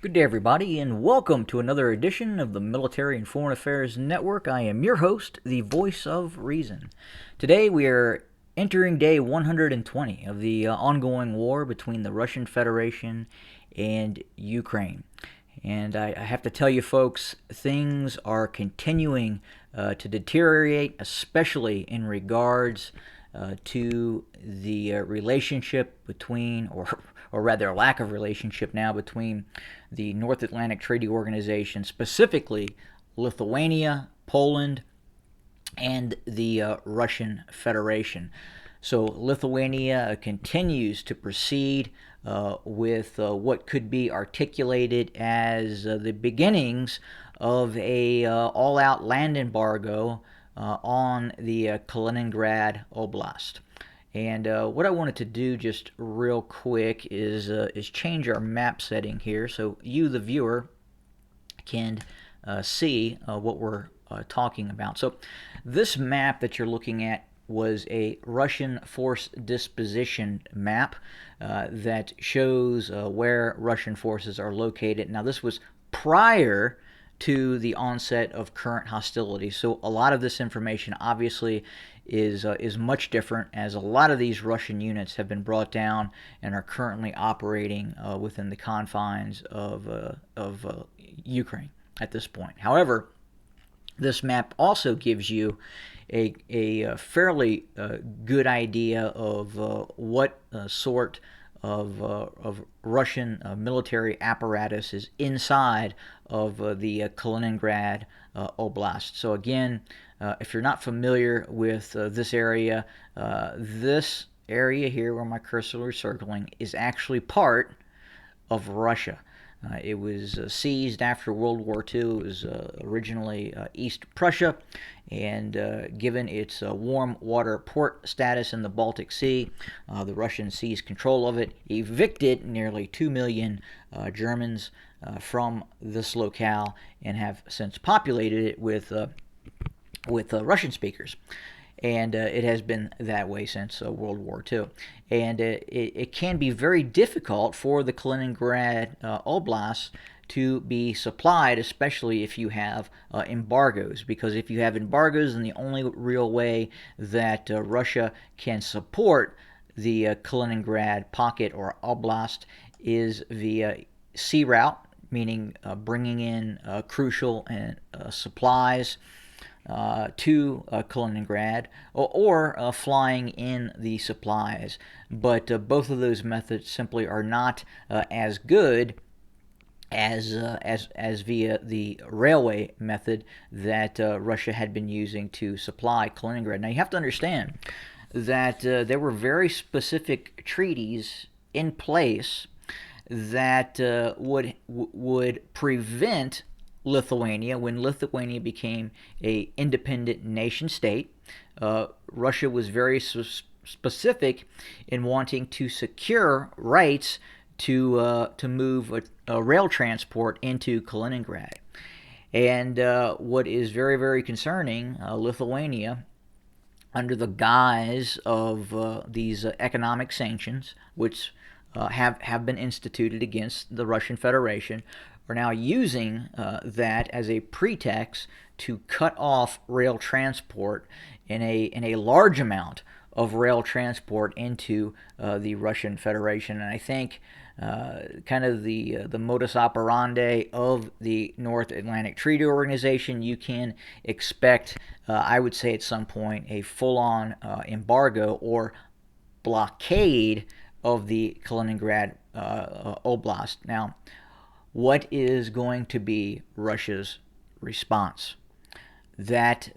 Good day, everybody, and welcome to another edition of the Military and Foreign Affairs Network. I am your host, the voice of reason. Today, we are entering day 120 of the ongoing war between the Russian Federation and Ukraine. And I have to tell you, folks, things are continuing to deteriorate, especially in regards to the relationship between, or rather, lack of relationship now between the North Atlantic Treaty Organization, specifically Lithuania, Poland, and the Russian Federation. So Lithuania continues to proceed with what could be articulated as the beginnings of a all-out land embargo on the Kaliningrad Oblast. And what I wanted to do just real quick is change our map setting here so you, the viewer, can see what we're talking about. So this map that you're looking at was a Russian force disposition map that shows where Russian forces are located. Now, this was prior to the onset of current hostilities. So a lot of this information obviously is much different, as a lot of these Russian units have been brought down and are currently operating within the confines of Ukraine at this point. However, this map also gives you a fairly good idea of what sort of Russian military apparatus is inside of the Kaliningrad Oblast. So again, if you're not familiar with this area here where my cursor is circling is actually part of Russia. It was seized after World War II. It was originally East Prussia, and given its warm water port status in the Baltic Sea, the Russians seized control of it, evicted nearly 2 million Germans from this locale, and have since populated it with Russian speakers. And it has been that way since World War II. And it can be very difficult for the Kaliningrad Oblast to be supplied, especially if you have embargoes. Because if you have embargoes, then the only real way that Russia can support the Kaliningrad pocket or oblast is via sea route, meaning bringing in crucial supplies to Kaliningrad, or flying in the supplies. But both of those methods simply are not as good as via the railway method that Russia had been using to supply Kaliningrad. Now you have to understand that there were very specific treaties in place that would prevent Lithuania, when Lithuania became a independent nation state. Russia was very specific in wanting to secure rights to move a rail transport into Kaliningrad. And what is very, very concerning, Lithuania, under the guise of these economic sanctions, which have been instituted against the Russian Federation, are now using that as a pretext to cut off rail transport in a large amount of rail transport into the Russian Federation. And I think kind of the modus operandi of the North Atlantic Treaty Organization, you can expect, I would say at some point, a full-on embargo or blockade of the Kaliningrad Oblast. Now, what is going to be Russia's response? That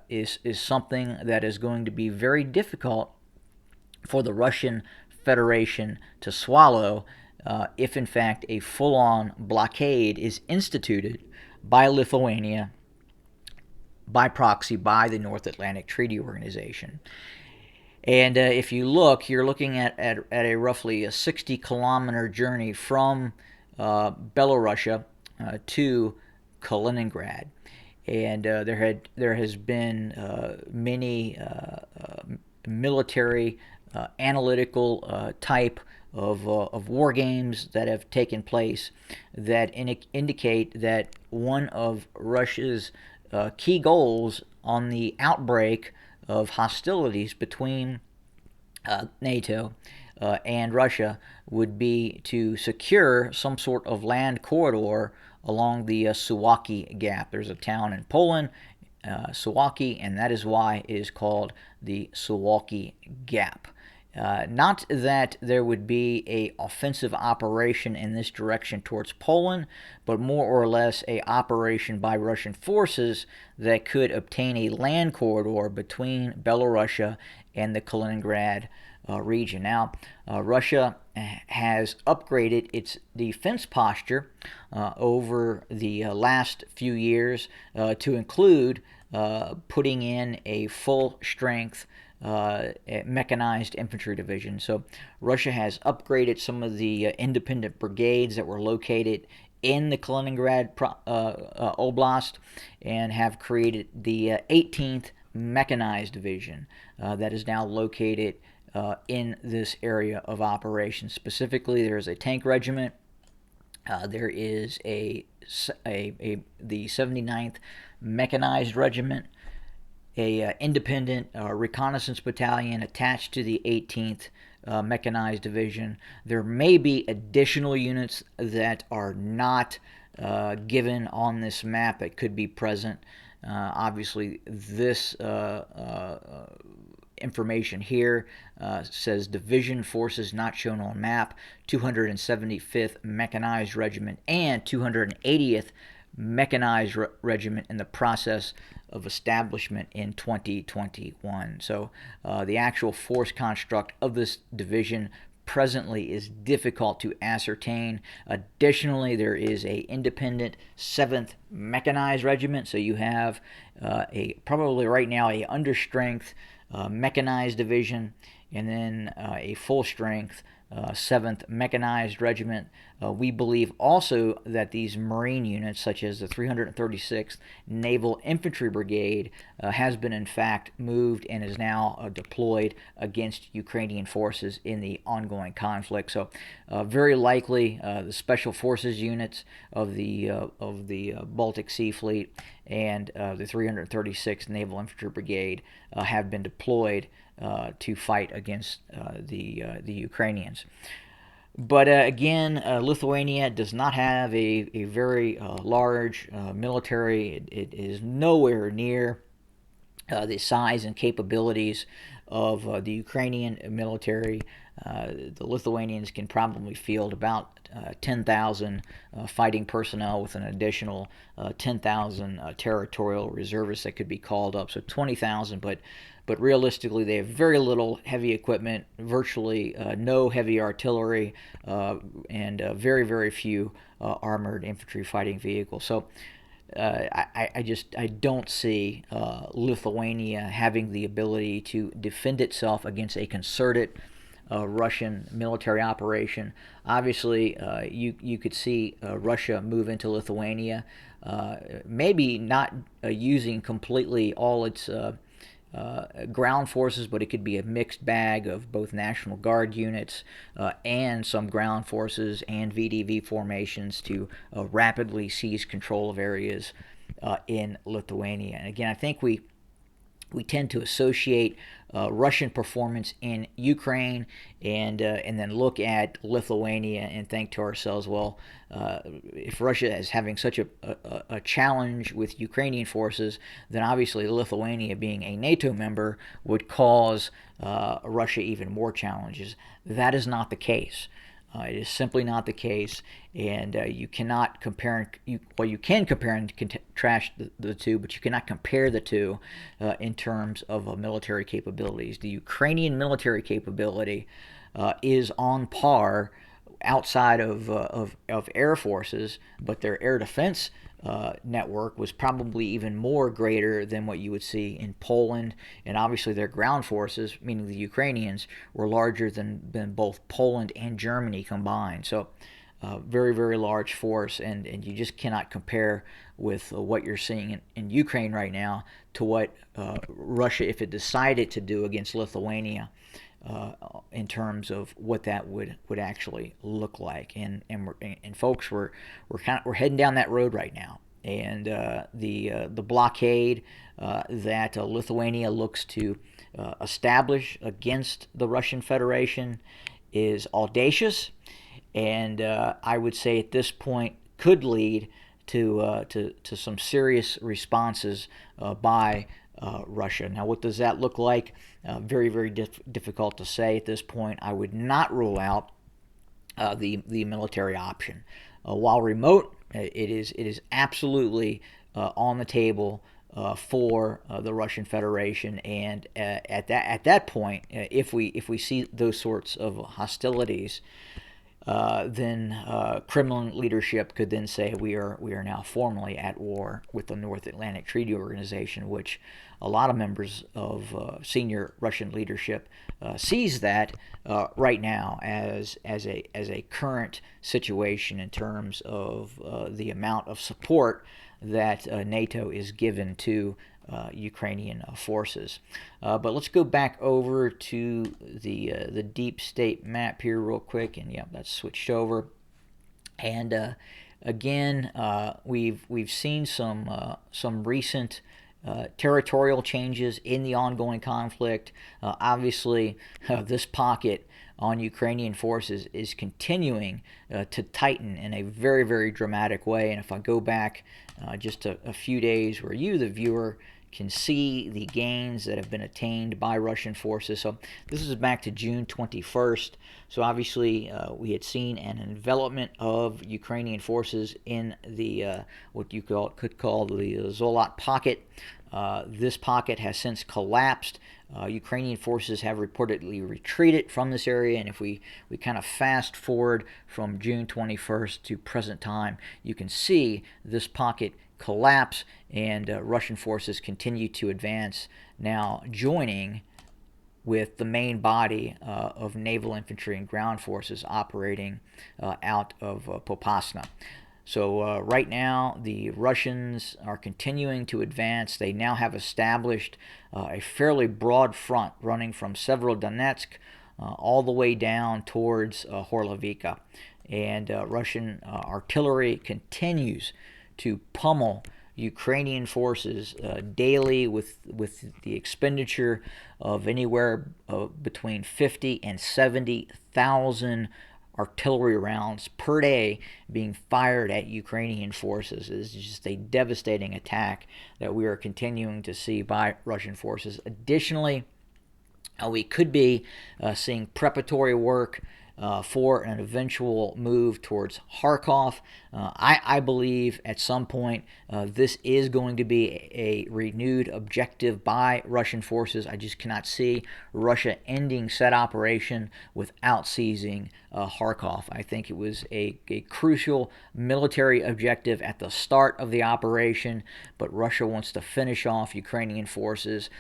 is something that is going to be very difficult for the Russian Federation to swallow if, in fact, a full-on blockade is instituted by Lithuania, by proxy, by the North Atlantic Treaty Organization. And if you look, you're looking at a roughly a 60-kilometer journey from Belarusia to Kaliningrad, and there has been many military analytical type of war games that have taken place that indicate that one of Russia's key goals on the outbreak of hostilities between NATO and Russia would be to secure some sort of land corridor along the Suwalki Gap. There's a town in Poland, Suwalki, and that is why it is called the Suwalki Gap. Not that there would be a offensive operation in this direction towards Poland, but more or less a operation by Russian forces that could obtain a land corridor between Belarusia and the Kaliningrad region. Now, Russia has upgraded its defense posture over the last few years to include putting in a full-strength mechanized infantry division. So Russia has upgraded some of the independent brigades that were located in the Kaliningrad Oblast and have created the 18th Mechanized Division that is now located in this area of operations. Specifically, there is a tank regiment. There is the 79th Mechanized Regiment, a independent reconnaissance battalion attached to the 18th Mechanized Division. There may be additional units that are not given on this map that could be present. Obviously, this information here says division forces not shown on map, 275th Mechanized Regiment and 280th Mechanized Regiment in the process of establishment in 2021. So the actual force construct of this division presently is difficult to ascertain. Additionally, there is a independent 7th Mechanized Regiment, so you have probably right now a understrength mechanized division, and then a full-strength 7th Mechanized Regiment. We believe also that these Marine units, such as the 336th Naval Infantry Brigade, has been in fact moved and is now deployed against Ukrainian forces in the ongoing conflict. So very likely the Special Forces units of the Baltic Sea Fleet and the 336th Naval Infantry Brigade have been deployed to fight against the Ukrainians. But again, Lithuania does not have a very large military. It is nowhere near the size and capabilities of the Ukrainian military. The Lithuanians can probably field about 10,000 fighting personnel with an additional 10,000 territorial reservists that could be called up. So 20,000, but realistically, they have very little heavy equipment, virtually no heavy artillery, and very, very few armored infantry fighting vehicles. So I don't see Lithuania having the ability to defend itself against a concerted Russian military operation. Obviously, you could see Russia move into Lithuania, maybe not using completely all its ground forces, but it could be a mixed bag of both National Guard units and some ground forces and VDV formations to rapidly seize control of areas in Lithuania. And again, I think we tend to associate Russian performance in Ukraine and then look at Lithuania and think to ourselves, well, if Russia is having such a challenge with Ukrainian forces, then obviously Lithuania, being a NATO member, would cause Russia even more challenges. That is not the case. It is simply not the case, and you cannot compare. You can compare and contrast the two, but you cannot compare the two in terms of military capabilities. The Ukrainian military capability is on par outside of air forces, but their air defense network was probably even more greater than what you would see in Poland, and obviously their ground forces, meaning the Ukrainians, were larger than both Poland and Germany combined. So very, very large force, and you just cannot compare with what you're seeing in Ukraine right now to what Russia, if it decided to do against Lithuania, in terms of what that would actually look like. And folks, we're heading down that road right now. And the blockade that Lithuania looks to establish against the Russian Federation is audacious, and I would say at this point could lead to some serious responses by Russia. Now, what does that look like? Very, very difficult to say at this point. I would not rule out the military option. While remote, it is absolutely on the table for the Russian Federation, and at that point, if we see those sorts of hostilities, then Kremlin leadership could then say we are now formally at war with the North Atlantic Treaty Organization, which a lot of members of senior Russian leadership sees that right now as a current situation in terms of the amount of support that NATO is given to Ukrainian forces. But let's go back over to the deep state map here real quick, and yeah, that's switched over. And again, we've seen some recent territorial changes in the ongoing conflict. Obviously, this pocket on Ukrainian forces is continuing to tighten in a very, very dramatic way. And if I go back just a few days where you, the viewer, can see the gains that have been attained by Russian forces. So this is back to June 21st. So obviously we had seen an envelopment of Ukrainian forces in the what you could call the Zolot pocket. This pocket has since collapsed. Ukrainian forces have reportedly retreated from this area, and if we kind of fast forward from June 21st to present time, you can see this pocket collapse, and Russian forces continue to advance, now joining with the main body of naval infantry and ground forces operating out of Popasna. So right now, the Russians are continuing to advance. They now have established a fairly broad front running from Severodonetsk all the way down towards Horlovika. And Russian artillery continues to pummel Ukrainian forces daily with the expenditure of anywhere between 50 and 70,000 artillery rounds per day being fired at Ukrainian forces. It is just a devastating attack that we are continuing to see by Russian forces. Additionally, we could be seeing preparatory work for an eventual move towards Kharkov. I believe at some point this is going to be a renewed objective by Russian forces. I just cannot see Russia ending said operation without seizing Kharkov. I think it was a crucial military objective at the start of the operation, but Russia wants to finish off Ukrainian forces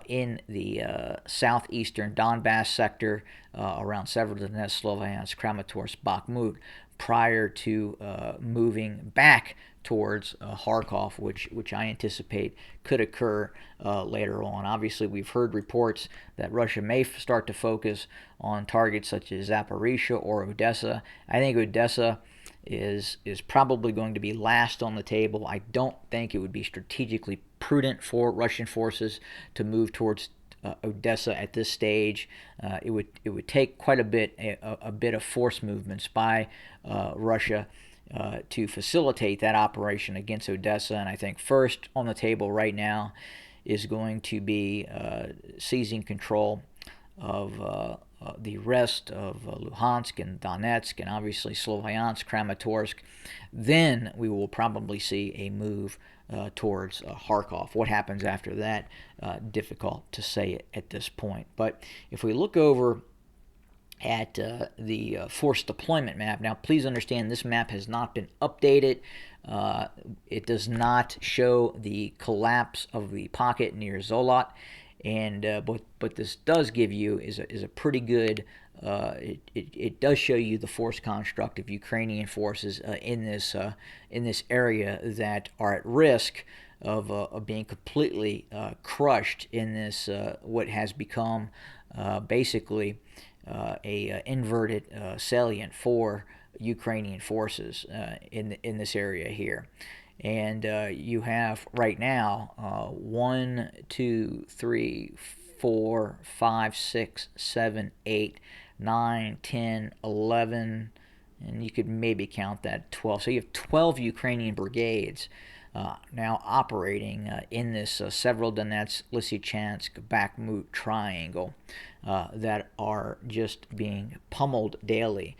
in the southeastern Donbass sector around Severodonetsk, Sloviansk, Kramatorsk, Bakhmut, prior to moving back towards Kharkov, which I anticipate could occur later on. Obviously, we've heard reports that Russia may start to focus on targets such as Zaporizhia or Odessa. I think Odessa is probably going to be last on the table. I don't think it would be strategically prudent for Russian forces to move towards Odessa at this stage. It would take quite a bit of force movements by Russia to facilitate that operation against Odessa. And I think first on the table right now is going to be seizing control of the rest of Luhansk and Donetsk, and obviously Sloviansk, Kramatorsk. Then we will probably see a move towards Kharkov. What happens after that? Difficult to say at this point. But if we look over at the force deployment map, now please understand this map has not been updated. It does not show the collapse of the pocket near Zolot, and but this does give you is a pretty good. It does show you the force construct of Ukrainian forces in this area that are at risk of being completely crushed in this what has become basically a inverted salient for Ukrainian forces in this area here. And you have right now 1, 2, 3, 4, 5, 6, 7, 8, 9, 10, 11, and you could maybe count that 12. So you have 12 Ukrainian brigades now operating in this Severodonetsk, Lysychansk, Bakhmut triangle that are just being pummeled daily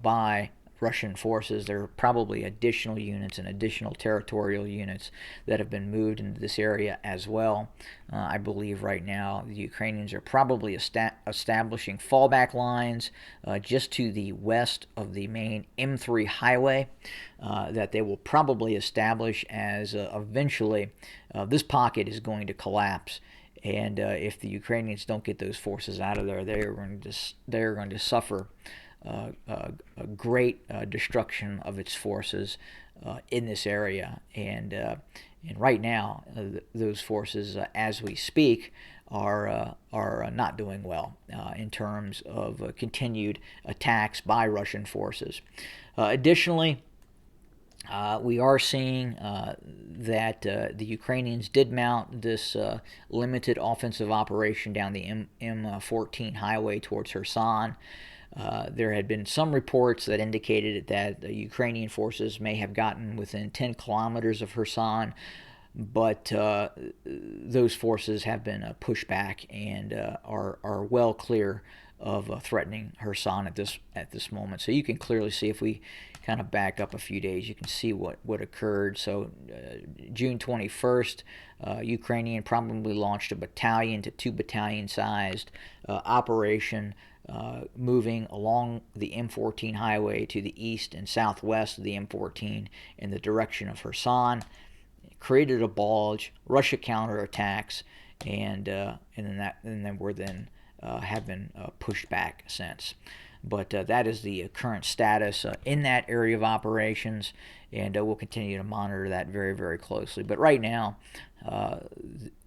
by Russian forces. There are probably additional units and additional territorial units that have been moved into this area as well. I believe right now the Ukrainians are probably establishing fallback lines just to the west of the main M3 highway that they will probably establish as eventually this pocket is going to collapse. And if the Ukrainians don't get those forces out of there, they're going to suffer a great destruction of its forces in this area. And right now, those forces, as we speak, are not doing well in terms of continued attacks by Russian forces. Additionally, we are seeing that the Ukrainians did mount this limited offensive operation down the M14 highway towards Kherson. There had been some reports that indicated that the Ukrainian forces may have gotten within 10 kilometers of Kherson, but those forces have been pushed back and are well clear of threatening Kherson at this moment. So you can clearly see, if we kind of back up a few days, you can see what occurred. So June 21st, Ukrainian probably launched a battalion to 2 battalion sized operation moving along the M14 highway to the east and southwest of the M14 in the direction of Kherson. It created a bulge. Russia counterattacks, and then we're have been pushed back since. But that is the current status in that area of operations, and we'll continue to monitor that very, very closely. But right now,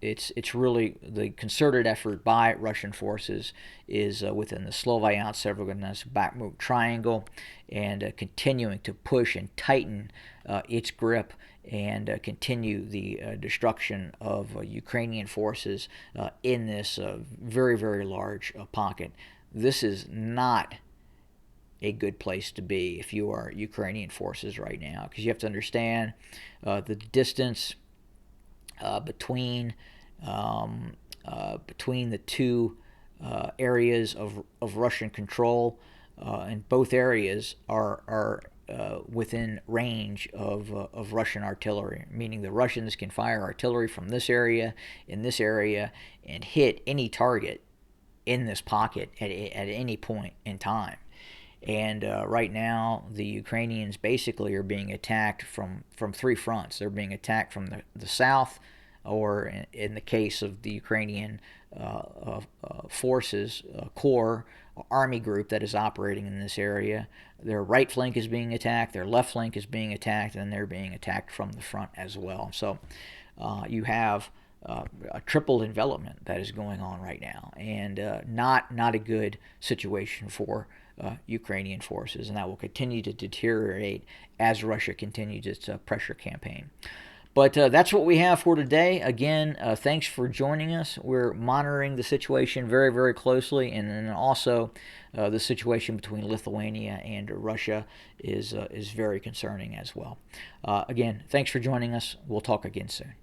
it's really the concerted effort by Russian forces is within the Sloviansk, Severodonetsk, Bakhmut triangle, and continuing to push and tighten its grip and continue the destruction of Ukrainian forces in this very, very large pocket. This is not a good place to be if you are Ukrainian forces right now, because you have to understand the distance between the two areas of Russian control, and both areas are within range of Russian artillery, meaning the Russians can fire artillery from this area, in this area, and hit any target in this pocket at any point in time. And right now, the Ukrainians basically are being attacked from 3 fronts. They're being attacked from the south, or in the case of the Ukrainian forces, Corps, army group that is operating in this area. Their right flank is being attacked, their left flank is being attacked, and they're being attacked from the front as well. So you have a triple envelopment that is going on right now, and not a good situation for Ukrainian forces, and that will continue to deteriorate as Russia continues its pressure campaign. But that's what we have for today. Again, thanks for joining us. We're monitoring the situation very, very closely, and then also the situation between Lithuania and Russia is very concerning as well. Again, thanks for joining us. We'll talk again soon.